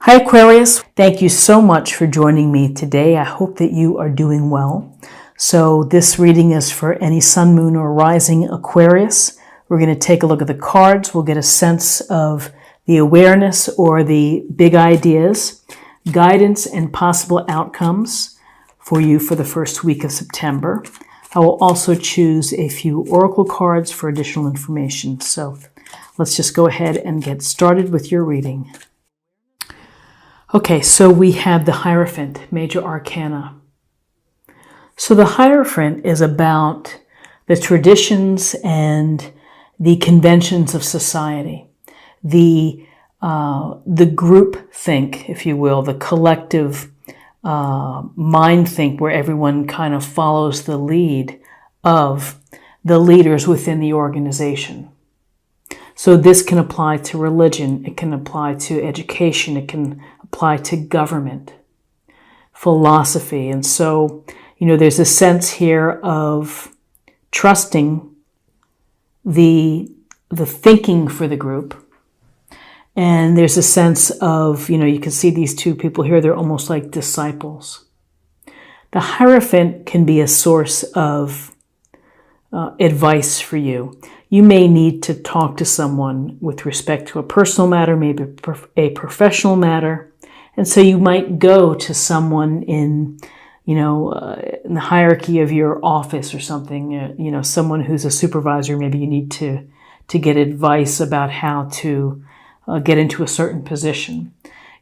Hi Aquarius, thank you so much for joining me today. I hope that you are doing well. So this reading is for any sun, moon, or rising Aquarius. We're going to take a look at the cards. We'll get a sense of the awareness or the big ideas, guidance, and possible outcomes for you for the first week of September. I will also choose a few oracle cards for additional information. So let's just go ahead and get started with your reading. Okay, so we have the Hierophant, Major Arcana. So the Hierophant is about the traditions and the conventions of society, the group think, if you will, the collective mind think where everyone kind of follows the lead of the leaders within the organization. So this can apply to religion, it can apply to education, it can apply to government, philosophy. And so, there's a sense here of trusting the thinking for the group. And there's a sense of, you can see these two people here, they're almost like disciples. The Hierophant can be a source of advice for you. You may need to talk to someone with respect to a personal matter, maybe a professional matter. And so you might go to someone in the hierarchy of your office or something, someone who's a supervisor. Maybe you need to get advice about how to get into a certain position.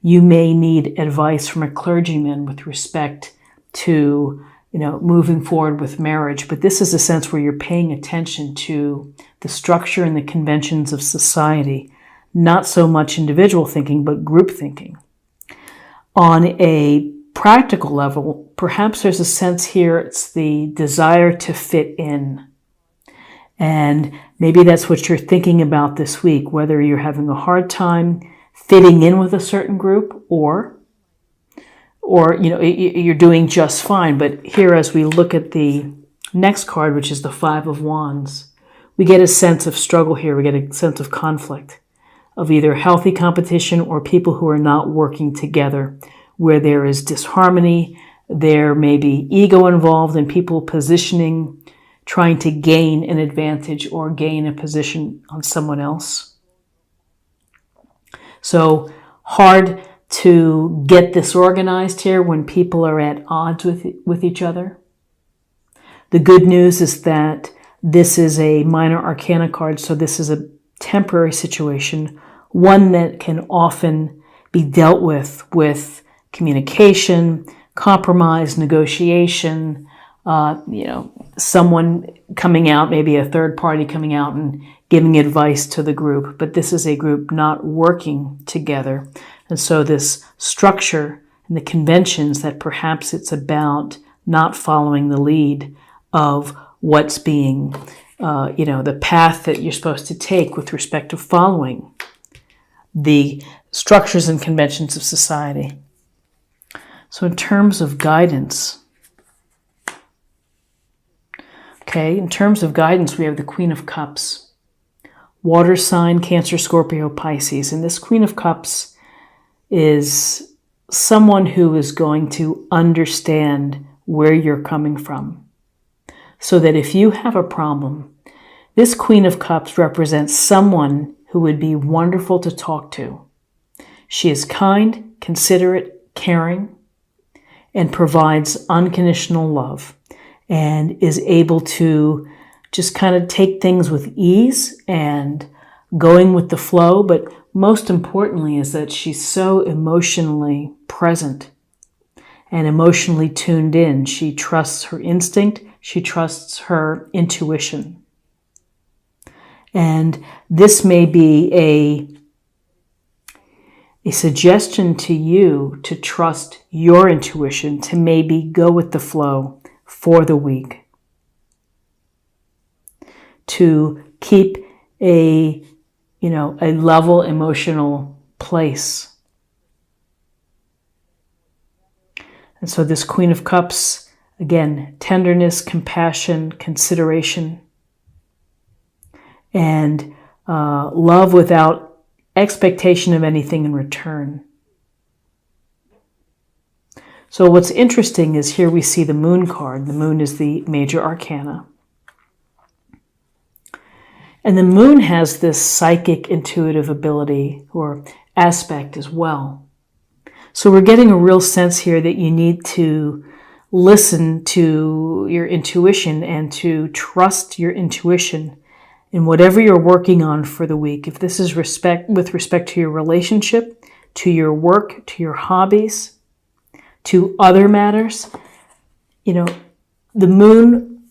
You may need advice from a clergyman with respect to moving forward with marriage. But this is a sense where you're paying attention to the structure and the conventions of society, not so much individual thinking, but group thinking. On a practical level, perhaps there's a sense here, it's the desire to fit in. And maybe that's what you're thinking about this week, whether you're having a hard time fitting in with a certain group or you're doing just fine. But here, as we look at the next card, which is the Five of Wands, we get a sense of struggle here. We get a sense of conflict, of either healthy competition or people who are not working together, where there is disharmony. There may be ego involved and people positioning, trying to gain an advantage or gain a position on someone else. So hard to get this organized here when people are at odds with each other. The good news is that this is a minor arcana card, so this is a temporary situation, one that can often be dealt with communication, compromise, negotiation, someone coming out, maybe a third party coming out and giving advice to the group. But this is a group not working together. And so this structure and the conventions that perhaps it's about not following the lead of what's being, the path that you're supposed to take with respect to following the structures and conventions of society. So in terms of guidance, in terms of guidance, we have the Queen of Cups, water sign, Cancer, Scorpio, Pisces. And this Queen of Cups is someone who is going to understand where you're coming from. So that if you have a problem, this Queen of Cups represents someone who would be wonderful to talk to. She is kind, considerate, caring, and provides unconditional love, and is able to just kind of take things with ease and going with the flow. But most importantly is that she's so emotionally present and emotionally tuned in. She trusts her instinct. She trusts her intuition. And this may be a suggestion to you to trust your intuition, to maybe go with the flow for the week, to keep a level emotional place. And so this Queen of Cups, again, tenderness, compassion, consideration, and love without expectation of anything in return. So what's interesting is here we see the moon card. The moon is the major arcana. And the moon has this psychic intuitive ability or aspect as well. So we're getting a real sense here that you need to listen to your intuition and to trust your intuition in whatever you're working on for the week. If this is with respect to your relationship, to your work, to your hobbies, to other matters, the moon,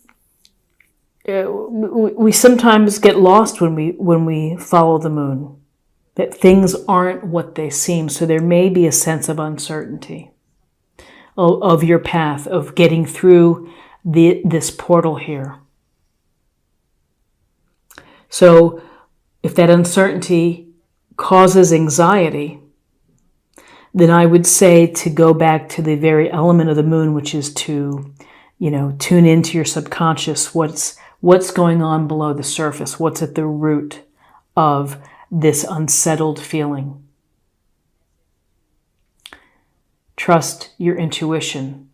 we sometimes get lost when we follow the moon, that things aren't what they seem. So there may be a sense of uncertainty of your path, of getting through this portal here. So if that uncertainty causes anxiety, then I would say to go back to the very element of the moon, which is to, tune into your subconscious. What's going on below the surface? What's at the root of this unsettled feeling? Trust your intuition.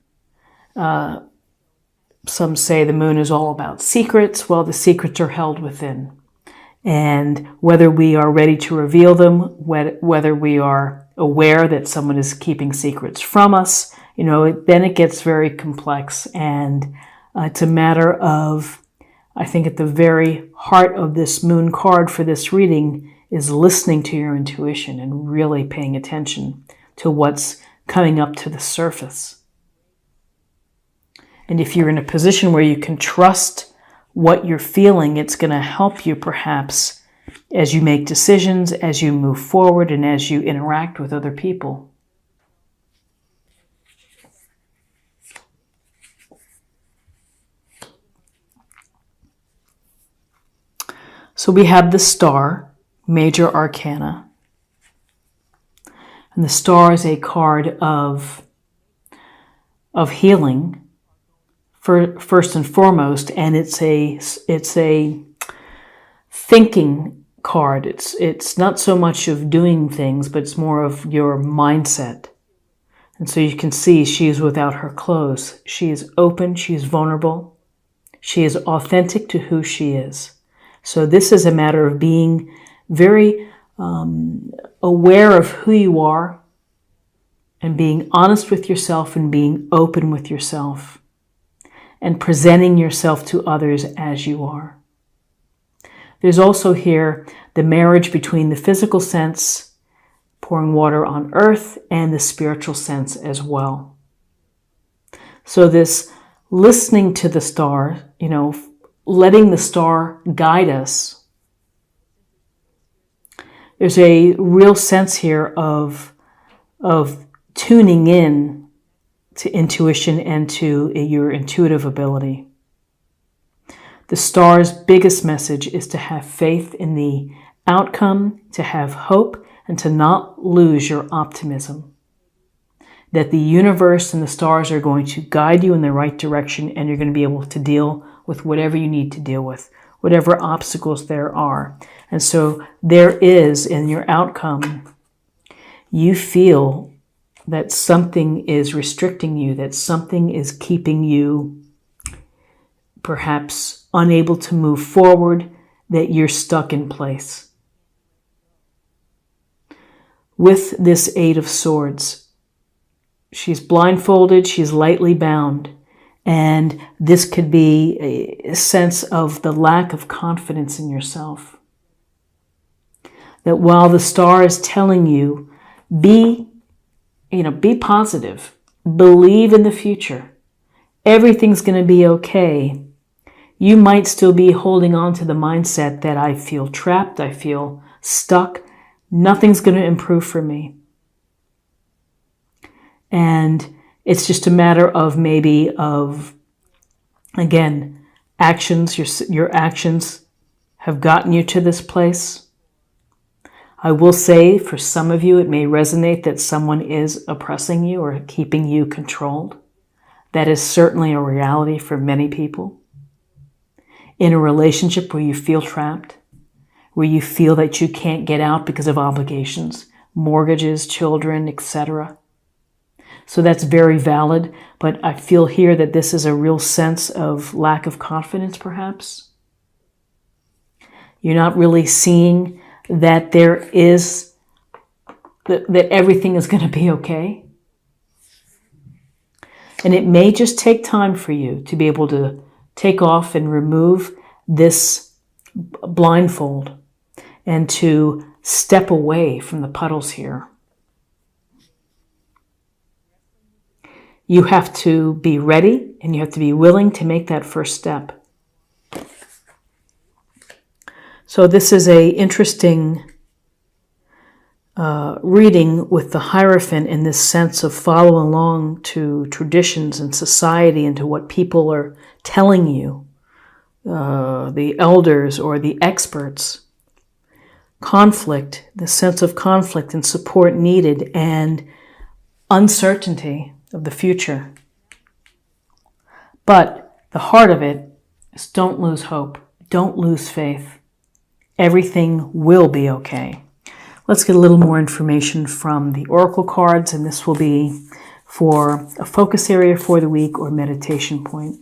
Some say the moon is all about secrets. Well, the secrets are held within. And whether we are ready to reveal them, whether we are aware that someone is keeping secrets from us, then it gets very complex. And it's a matter of, I think at the very heart of this moon card for this reading is listening to your intuition and really paying attention to what's coming up to the surface. And if you're in a position where you can trust what you're feeling, it's going to help you perhaps as you make decisions, as you move forward, and as you interact with other people. So we have the star, major arcana. And the star is a card of healing, first and foremost, and it's a thinking card. It's not so much of doing things, but it's more of your mindset. And so you can see she is without her clothes. She is open, she is vulnerable, she is authentic to who she is. So this is a matter of being very aware of who you are and being honest with yourself and being open with yourself and presenting yourself to others as you are. There's also here the marriage between the physical sense, pouring water on earth, and the spiritual sense as well. So this listening to the star, letting the star guide us. There's a real sense here of tuning in to intuition and to your intuitive ability. The star's biggest message is to have faith in the outcome, to have hope, and to not lose your optimism. That the universe and the stars are going to guide you in the right direction, and you're going to be able to deal with whatever you need to deal with, whatever obstacles there are. And so there is, in your outcome, you feel that something is restricting you, that something is keeping you perhaps unable to move forward, that you're stuck in place. With this Eight of Swords, she's blindfolded, she's lightly bound, and this could be a sense of the lack of confidence in yourself. That while the star is telling you, be positive, believe in the future, everything's going to be okay, you might still be holding on to the mindset that I feel trapped, I feel stuck, nothing's going to improve for me. And it's just a matter of again, actions. Your actions have gotten you to this place. I will say for some of you, it may resonate that someone is oppressing you or keeping you controlled. That is certainly a reality for many people. In a relationship where you feel trapped, where you feel that you can't get out because of obligations, mortgages, children, etc. So that's very valid, but I feel here that this is a real sense of lack of confidence, perhaps. You're not really seeing that that everything is going to be okay. And it may just take time for you to be able to take off and remove this blindfold and to step away from the puddles here. You have to be ready and you have to be willing to make that first step. So this is an interesting reading with the Hierophant in this sense of following along to traditions and society and to what people are telling you, the elders or the experts. Conflict, the sense of conflict and support needed, and uncertainty of the future. But the heart of it is don't lose hope, don't lose faith. Everything will be okay. Let's get a little more information from the oracle cards, and this will be for a focus area for the week or meditation point.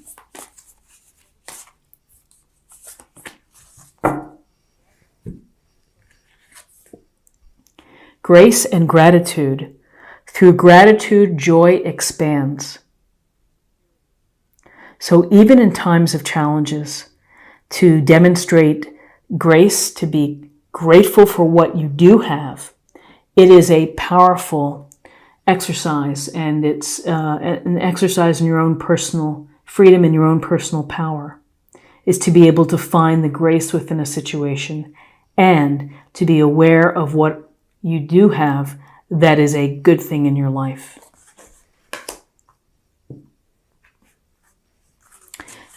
Grace and gratitude. Through gratitude, joy expands. So even in times of challenges, to demonstrate grace, to be grateful for what you do have, it is a powerful exercise, and it's an exercise in your own personal freedom and your own personal power, is to be able to find the grace within a situation and to be aware of what you do have that is a good thing in your life.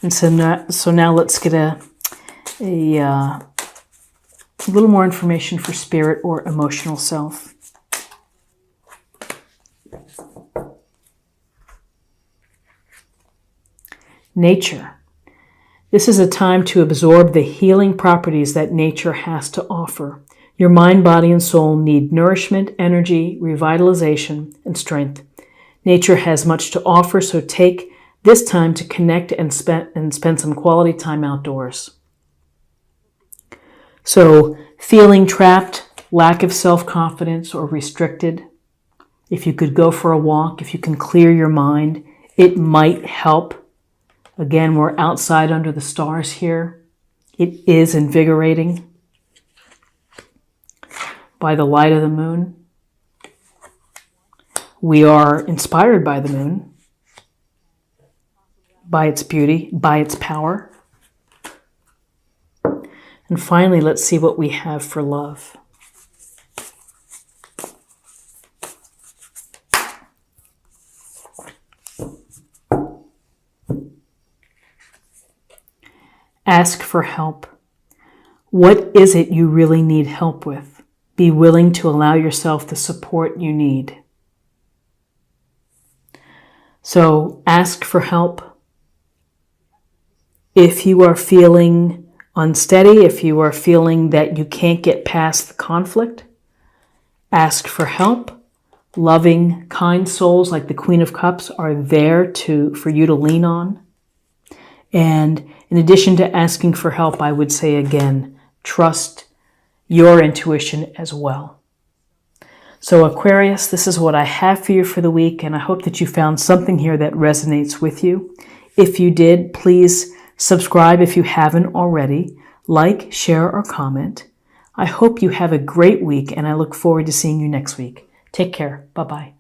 And so now let's get a little more information for spirit or emotional self. Nature. This is a time to absorb the healing properties that nature has to offer. Your mind, body, and soul need nourishment, energy, revitalization, and strength. Nature has much to offer, so take this time to connect and spend some quality time outdoors. So, feeling trapped, lack of self-confidence, or restricted, if you could go for a walk, if you can clear your mind, it might help. Again, we're outside under the stars here. It is invigorating. By the light of the moon. We are inspired by the moon, by its beauty, by its power. And finally, let's see what we have for love. Ask for help. What is it you really need help with? Be willing to allow yourself the support you need. So ask for help. If you are feeling unsteady, if you are feeling that you can't get past the conflict, ask for help. Loving, kind souls like the Queen of Cups are there for you to lean on. And in addition to asking for help, I would say again, trust your intuition as well. So Aquarius, this is what I have for you for the week, and I hope that you found something here that resonates with you. If you did, please subscribe if you haven't already. Like, share, or comment. I hope you have a great week, and I look forward to seeing you next week. Take care. Bye-bye.